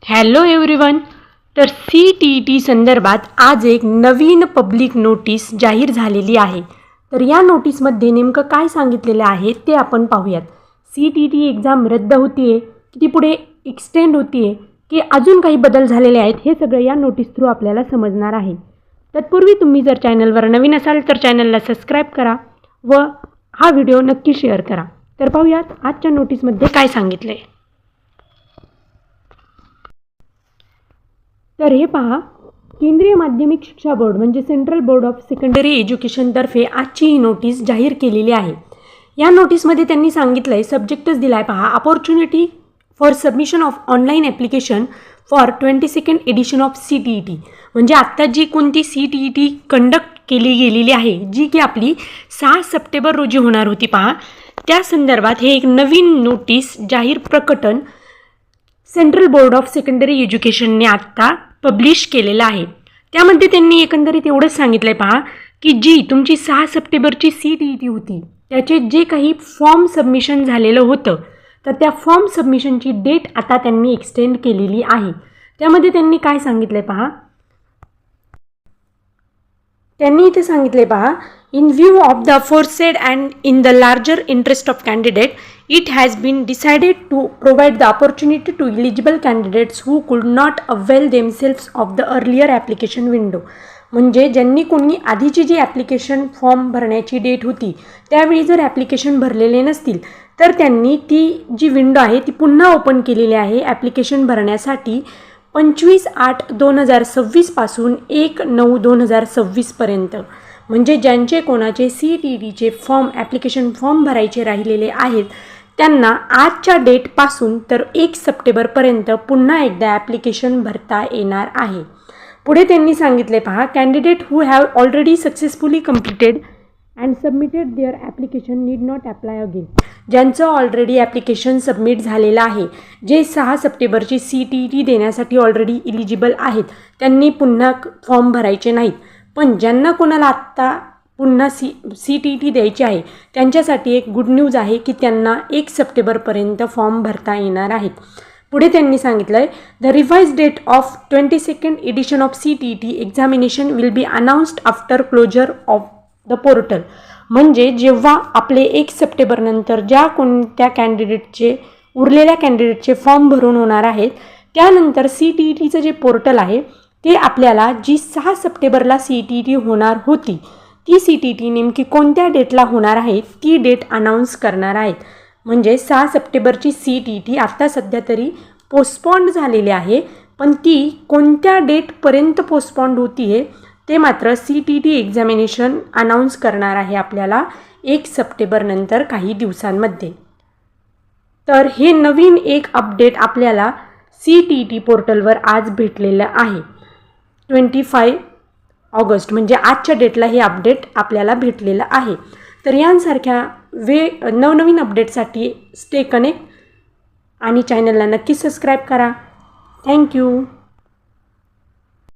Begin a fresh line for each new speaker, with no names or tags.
Hello everyone. तर CTET संदर्भात आज एक नवीन पब्लिक नोटीस जाहीर झालेली आहे. तर या नोटीसमध्ये नेमकं काय सांगितलेलं आहे ते आपण पाहूयात. CTET एक्झाम रद्द होती आहे की ती पुढे एक्सटेंड होती आहे की अजून काही बदल झालेले आहेत हे सगळं या नोटीस थ्रू आपल्याला समजणार आहे. तत्पूर्वी तुम्ही जर चॅनलवर नवीन असाल तर चॅनलला सबस्क्राईब करा व हा व्हिडिओ नक्की शेअर करा. तर पाहूयात आजच्या नोटीसमध्ये काय सांगितलं आहे. तर हे पहा, केंद्रीय माध्यमिक शिक्षा बोर्ड म्हणजे सेंट्रल बोर्ड ऑफ सेकंडरी एज्युकेशनतर्फे आजची ही नोटीस जाहीर केलेली आहे. या नोटीसमध्ये त्यांनी सांगितलं आहे, सब्जेक्टच दिला आहे पहा, opportunity for submission of online application for 22nd edition of CTET. म्हणजे आत्ता जी कोणती CTET कंडक्ट केली गेलेली आहे जी की आपली 6 सप्टेंबर रोजी होणार होती पहा, त्या संदर्भात हे एक नवीन नोटीस जाहीर प्रकटन सेंट्रल बोर्ड ऑफ सेकंडरी एज्युकेशनने आत्ता पब्लिश केलेलं आहे. त्यामध्ये त्यांनी एकंदरीत एवढंच सांगितलं आहे पहा की जी तुमची 6 सप्टेंबरची CTET होती त्याचे जे काही फॉर्म सबमिशन झालेलं होतं तर त्या फॉर्म सबमिशनची डेट आता त्यांनी एक्सटेंड केलेली आहे. त्यामध्ये त्यांनी काय सांगितलं आहे पहा, त्यांनी इथे सांगितले पहा, in view of the aforesaid and in the larger interest of candidate it has been decided to provide the opportunity to eligible candidates who could not avail themselves of the earlier application window. म्हणजे ज्यांनी कोणी आधीची जी application form भरण्याची date होती त्यावेळी जर application भरलेले नसतील तर त्यांनी ती जी विंडो आहे ती पुन्हा ओपन केलेली आहे ॲप्लिकेशन भरण्यासाठी 25/8/2026 पासून 1/9/2026 पर्यंत. म्हणजे ज्यांचे कोणाचे CTETचे फॉर्म ॲप्लिकेशन फॉर्म भरायचे राहिलेले आहेत त्यांना आजच्या डेटपासून तर 1 सप्टेंबरपर्यंत पुन्हा एकदा ॲप्लिकेशन भरता येणार आहे. पुढे त्यांनी सांगितले पहा, candidate who have already successfully completed and submitted their application need not apply again. ज्यांचं ऑलरेडी ॲप्लिकेशन सबमिट झालेलं आहे, जे 6 सप्टेंबरची CTET देण्यासाठी ऑलरेडी इलिजिबल आहेत त्यांनी पुन्हा फॉर्म भरायचे नाहीत. पण ज्यांना कोणाला आत्ता पुन्हा CTET द्यायची आहे त्यांच्यासाठी एक गुड न्यूज आहे की त्यांना 1 सप्टेंबरपर्यंत फॉर्म भरता येणार आहेत. पुढे त्यांनी सांगितलं आहे, the revised date of 22nd edition of CTET examination will be announced after closure of the portal. म्हणजे जेव्हा आपले 1 सप्टेंबरनंतर ज्या कोणत्या कॅन्डिडेटचे उरलेल्या कॅन्डिडेटचे फॉर्म भरून होणार आहेत त्यानंतर CTETचं जे पोर्टल आहे ते आपल्याला जी 6 सप्टेंबरला CTET होणार होती ती CTET नेमकी कोणत्या डेटला होणार आहे ती डेट अनाऊन्स करणार आहेत. म्हणजे 6 सप्टेंबरची CTET आत्ता सध्या तरी पोस्टपॉन्ड झालेली आहे, पण ती कोणत्या डेटपर्यंत पोस्टपॉन्ड होती आहे ते मात्र CTET एक्झामिनेशन अनाऊन्स करणार आहे आपल्याला 1 सप्टेंबरनंतर काही दिवसांमध्ये. तर हे नवीन एक अपडेट आपल्याला CTET पोर्टलवर आज भेटलेलं आहे. 25 ऑगस्ट म्हणजे आजच्या डेटला हे अपडेट आपल्याला भेटलेलं आहे. तर यांसारख्या नवनवीन अपडेटसाठी स्टे कनेक्ट आणि चॅनलला नक्की सबस्क्राईब करा. थँक्यू.